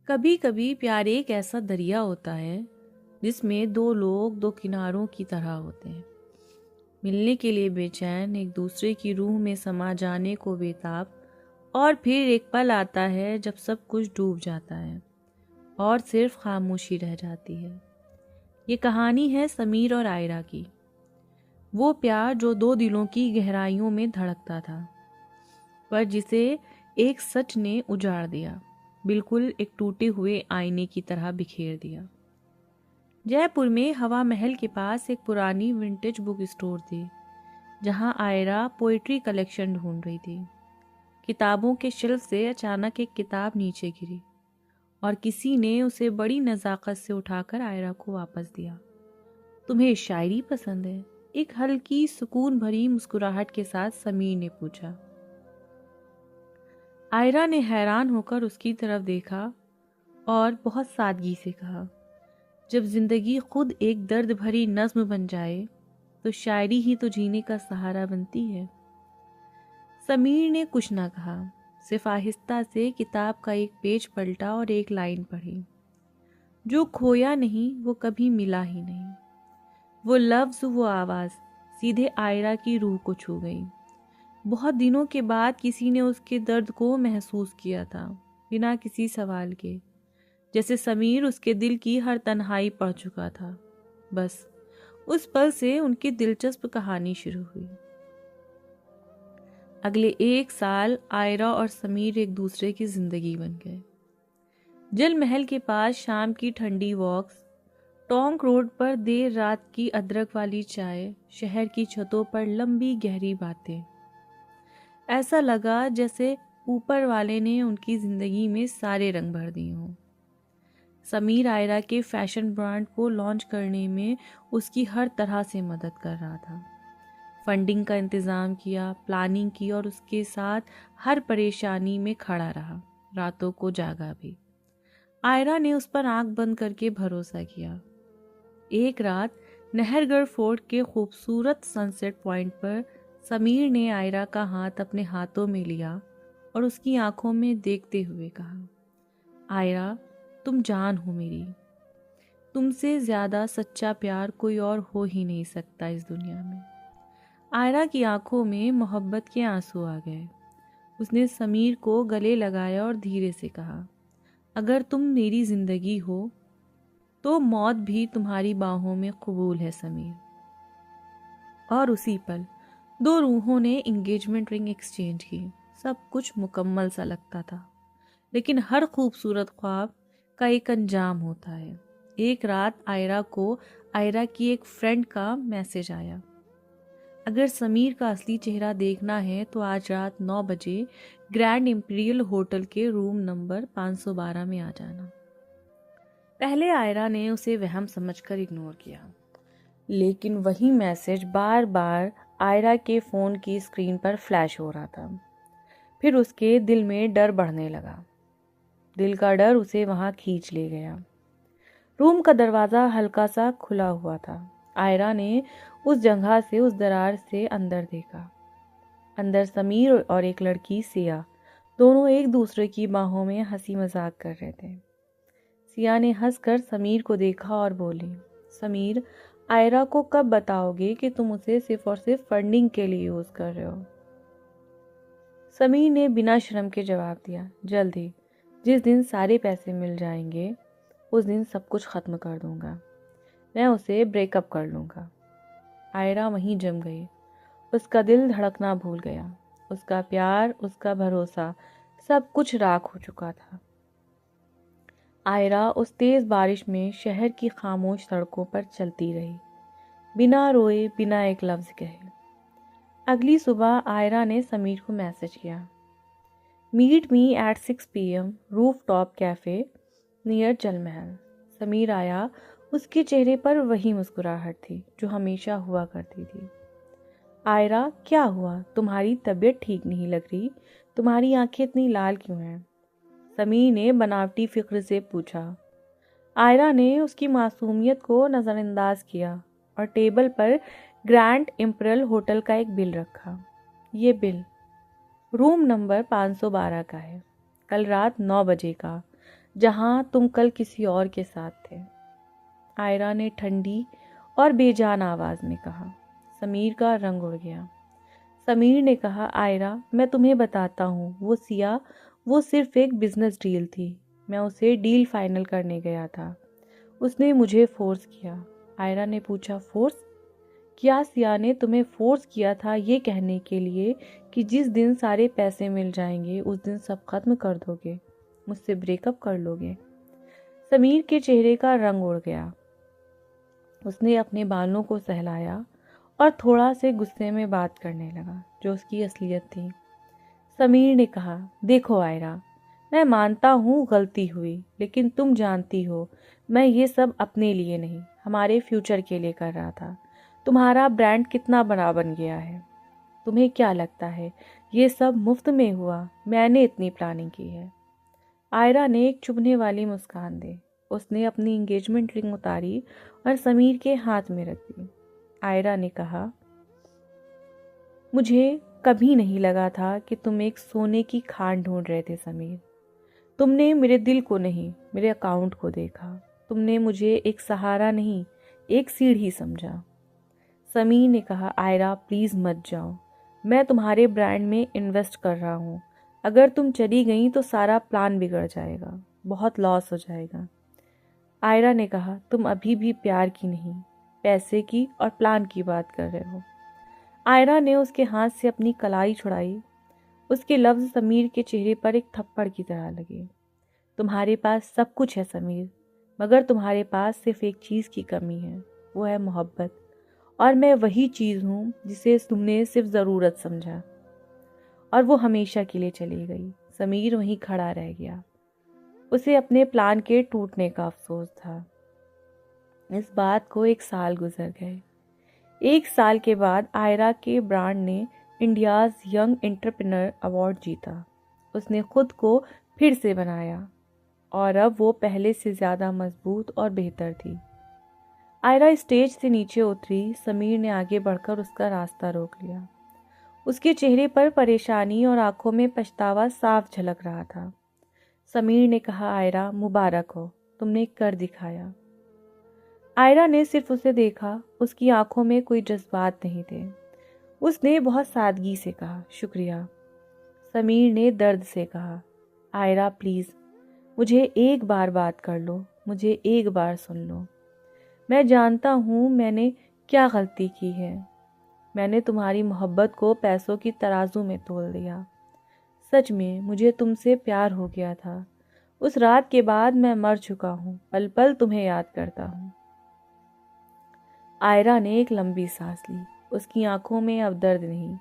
कभी कभी प्यार एक ऐसा दरिया होता है जिसमें दो लोग दो किनारों की तरह होते हैं, मिलने के लिए बेचैन, एक दूसरे की रूह में समा जाने को बेताब। और फिर एक पल आता है जब सब कुछ डूब जाता है और सिर्फ खामोशी रह जाती है। ये कहानी है समीर और आयरा की। वो प्यार जो दो दिलों की गहराइयों में धड़कता था, पर जिसे एक सच ने उजाड़ दिया, बिल्कुल एक टूटे हुए आईने की तरह बिखेर दिया। जयपुर में हवा महल के पास एक पुरानी विंटेज बुक स्टोर थी, जहां आयरा पोइट्री कलेक्शन ढूंढ रही थी। किताबों के शेल्फ से अचानक एक किताब नीचे गिरी और किसी ने उसे बड़ी नज़ाकत से उठाकर आयरा को वापस दिया। तुम्हें शायरी पसंद है? एक हल्की सुकून भरी मुस्कुराहट के साथ समीर ने पूछा। आयरा ने हैरान होकर उसकी तरफ देखा और बहुत सादगी से कहा, जब जिंदगी खुद एक दर्द भरी नज्म बन जाए तो शायरी ही तो जीने का सहारा बनती है। समीर ने कुछ ना कहा, सिर्फ आहिस्ता से किताब का एक पेज पलटा और एक लाइन पढ़ी। जो खोया नहीं वो कभी मिला ही नहीं। वो लफ्ज, वो आवाज़ सीधे आयरा की रूह को छू गई। बहुत दिनों के बाद किसी ने उसके दर्द को महसूस किया था, बिना किसी सवाल के, जैसे समीर उसके दिल की हर तन्हाई पढ़ चुका था। बस उस पल से उनकी दिलचस्प कहानी शुरू हुई। अगले 1 साल आयरा और समीर एक दूसरे की जिंदगी बन गए। जल महल के पास शाम की ठंडी वॉक्स, टोंक रोड पर देर रात की अदरक वाली चाय, शहर की छतों पर लंबी गहरी बातें। ऐसा लगा जैसे ऊपर वाले ने उनकी जिंदगी में सारे रंग भर दिए हों। समीर आयरा के फैशन ब्रांड को लॉन्च करने में उसकी हर तरह से मदद कर रहा था। फंडिंग का इंतज़ाम किया, प्लानिंग की और उसके साथ हर परेशानी में खड़ा रहा, रातों को जागा भी। आयरा ने उस पर आंख बंद करके भरोसा किया। एक रात नहरगढ़ फोर्ट के खूबसूरत सनसेट पॉइंट पर समीर ने आयरा का हाथ अपने हाथों में लिया और उसकी आंखों में देखते हुए कहा, आयरा, तुम जान हो मेरी। तुमसे ज़्यादा सच्चा प्यार कोई और हो ही नहीं सकता इस दुनिया में। आयरा की आंखों में मोहब्बत के आंसू आ गए। उसने समीर को गले लगाया और धीरे से कहा, अगर तुम मेरी जिंदगी हो तो मौत भी तुम्हारी बाहों में कबूल है समीर। और उसी पल दो रूहों ने एंगेजमेंट रिंग एक्सचेंज की। सब कुछ मुकम्मल सा लगता था, लेकिन हर खूबसूरत ख्वाब का एक अंजाम होता है। एक रात आयरा को आयरा की एक फ्रेंड का मैसेज आया, अगर समीर का असली चेहरा देखना है तो आज रात 9 बजे ग्रैंड इंपीरियल होटल के रूम नंबर 512 में आ जाना। पहले आयरा ने उसे वहम समझकर इग्नोर किया, लेकिन वही मैसेज बार बार आयरा के फ़ोन की स्क्रीन पर फ्लैश हो रहा था। फिर उसके दिल में डर बढ़ने लगा। दिल का डर उसे वहाँ खींच ले गया। रूम का दरवाज़ा हल्का सा खुला हुआ था। आयरा ने उस जगह से, उस दरार से अंदर देखा। अंदर समीर और एक लड़की सिया दोनों एक दूसरे की बाहों में हंसी मजाक कर रहे थे। सिया ने हंसकर समीर को देखा और बोली, समीर, आयरा को कब बताओगे कि तुम उसे सिर्फ और सिर्फ फंडिंग के लिए यूज़ कर रहे हो? समीर ने बिना शर्म के जवाब दिया, जल्दी, जिस दिन सारे पैसे मिल जाएंगे उस दिन सब कुछ ख़त्म कर दूंगा। मैं उसे ब्रेकअप कर लूँगा। आयरा वहीं जम गई। उसका दिल धड़कना भूल गया। उसका प्यार, उसका भरोसा, सब कुछ राख हो चुका था। आयरा उस तेज़ बारिश में शहर की खामोश सड़कों पर चलती रही, बिना रोए, बिना एक लफ्ज़ कहे। अगली सुबह आयरा ने समीर को मैसेज किया, meet me at 6 PM roof top cafe near Jal Mahal. Sameer आया। उसके चेहरे पर वही मुस्कुराहट थी जो हमेशा हुआ करती थी। आयरा, क्या हुआ? तुम्हारी तबीयत ठीक नहीं लग रही? तुम्हारी आंखें इतनी लाल क्यों हैं? समीर ने बनावटी फिक्र से पूछा। आयरा ने उसकी मासूमियत को नज़रअंदाज किया और टेबल पर ग्रैंड इंपीरियल होटल का एक बिल रखा। ये बिल रूम नंबर 512 का है, कल रात 9 बजे का, जहां तुम कल किसी और के साथ थे। आयरा ने ठंडी और बेजान आवाज में कहा। समीर का रंग उड़ गया। समीर ने कहा, आयरा मैं तुम्हें बताता हूँ, वो सिया वो सिर्फ एक बिजनेस डील थी। मैं उसे डील फाइनल करने गया था, उसने मुझे फोर्स किया। आयरा ने पूछा, फोर्स? क्या सिया ने तुम्हें फोर्स किया था ये कहने के लिए कि जिस दिन सारे पैसे मिल जाएंगे उस दिन सब खत्म कर दोगे, मुझसे ब्रेकअप कर लोगे? समीर के चेहरे का रंग उड़ गया। उसने अपने बालों को सहलाया और थोड़ा से गुस्से में बात करने लगा, जो उसकी असलियत थी। समीर ने कहा, देखो आयरा, मैं मानता हूँ गलती हुई, लेकिन तुम जानती हो मैं ये सब अपने लिए नहीं, हमारे फ्यूचर के लिए कर रहा था। तुम्हारा ब्रांड कितना बड़ा बन गया है। तुम्हें क्या लगता है ये सब मुफ्त में हुआ? मैंने इतनी प्लानिंग की है। आयरा ने एक चुभने वाली मुस्कान दी। उसने अपनी एंगेजमेंट रिंग उतारी और समीर के हाथ में रख दी। आयरा ने कहा, मुझे कभी नहीं लगा था कि तुम एक सोने की खान ढूंढ रहे थे समीर। तुमने मेरे दिल को नहीं, मेरे अकाउंट को देखा। तुमने मुझे एक सहारा नहीं, एक सीढ़ी समझा। समीर ने कहा, आयरा प्लीज मत जाओ, मैं तुम्हारे ब्रांड में इन्वेस्ट कर रहा हूँ। अगर तुम चली गई तो सारा प्लान बिगड़ जाएगा, बहुत लॉस हो जाएगा। आयरा ने कहा, तुम अभी भी प्यार की नहीं, पैसे की और प्लान की बात कर रहे हो। आयरा ने उसके हाथ से अपनी कलाई छुड़ाई। उसके लफ्ज समीर के चेहरे पर एक थप्पड़ की तरह लगे। तुम्हारे पास सब कुछ है समीर, मगर तुम्हारे पास सिर्फ एक चीज़ की कमी है, वो है मोहब्बत। और मैं वही चीज़ हूँ जिसे तुमने सिर्फ ज़रूरत समझा। और वो हमेशा के लिए चली गई। समीर वहीं खड़ा रह गया। उसे अपने प्लान के टूटने का अफसोस था। इस बात को 1 साल गुजर गए। 1 साल के बाद आयरा के ब्रांड ने इंडियाज़ यंग एंटरप्रेन्योर अवार्ड जीता। उसने खुद को फिर से बनाया और अब वो पहले से ज़्यादा मजबूत और बेहतर थी। आयरा स्टेज से नीचे उतरी। समीर ने आगे बढ़कर उसका रास्ता रोक लिया। उसके चेहरे पर परेशानी और आंखों में पछतावा साफ झलक रहा था। समीर ने कहा, आयरा मुबारक हो, तुमने कर दिखाया। आयरा ने सिर्फ उसे देखा। उसकी आंखों में कोई जज्बात नहीं थे। उसने बहुत सादगी से कहा, शुक्रिया। समीर ने दर्द से कहा, आयरा प्लीज़, मुझे एक बार बात कर लो, मुझे एक बार सुन लो। मैं जानता हूँ मैंने क्या गलती की है। मैंने तुम्हारी मोहब्बत को पैसों की तराजू में तोल दिया। सच में मुझे तुमसे प्यार हो गया था। उस रात के बाद मैं मर चुका हूँ, पल पल तुम्हें याद करता हूँ। आयरा ने एक लंबी सांस ली। उसकी आंखों में अब दर्द नहीं,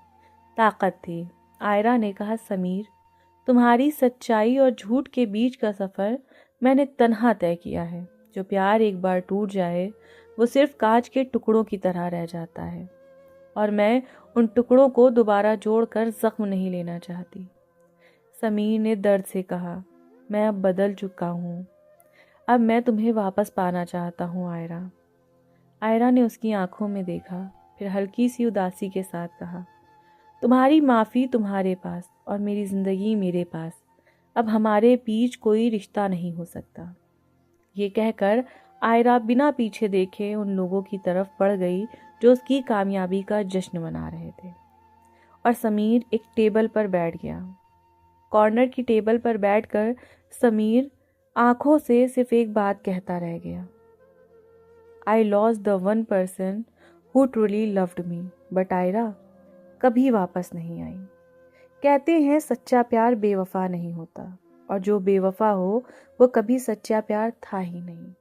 ताकत थी। आयरा ने कहा, समीर, तुम्हारी सच्चाई और झूठ के बीच का सफ़र मैंने तन्हा तय किया है। जो प्यार एक बार टूट जाए वो सिर्फ कांच के टुकड़ों की तरह रह जाता है, और मैं उन टुकड़ों को दोबारा जोड़कर जख्म नहीं लेना चाहती। समीर ने दर्द से कहा, मैं अब बदल चुका हूँ। अब मैं तुम्हें वापस पाना चाहता हूँ आयरा। आयरा ने उसकी आंखों में देखा, फिर हल्की सी उदासी के साथ कहा, तुम्हारी माफ़ी तुम्हारे पास और मेरी ज़िंदगी मेरे पास। अब हमारे बीच कोई रिश्ता नहीं हो सकता। ये कहकर आयरा बिना पीछे देखे उन लोगों की तरफ बढ़ गई जो उसकी कामयाबी का जश्न मना रहे थे। और समीर एक टेबल पर बैठ गया। कॉर्नर की टेबल पर बैठकर समीर आंखों से सिर्फ एक बात कहता रह गया, I lost the one person who truly loved me, but Ayra कभी वापस नहीं आई। कहते हैं सच्चा प्यार बेवफा नहीं होता, और जो बेवफा हो वो कभी सच्चा प्यार था ही नहीं।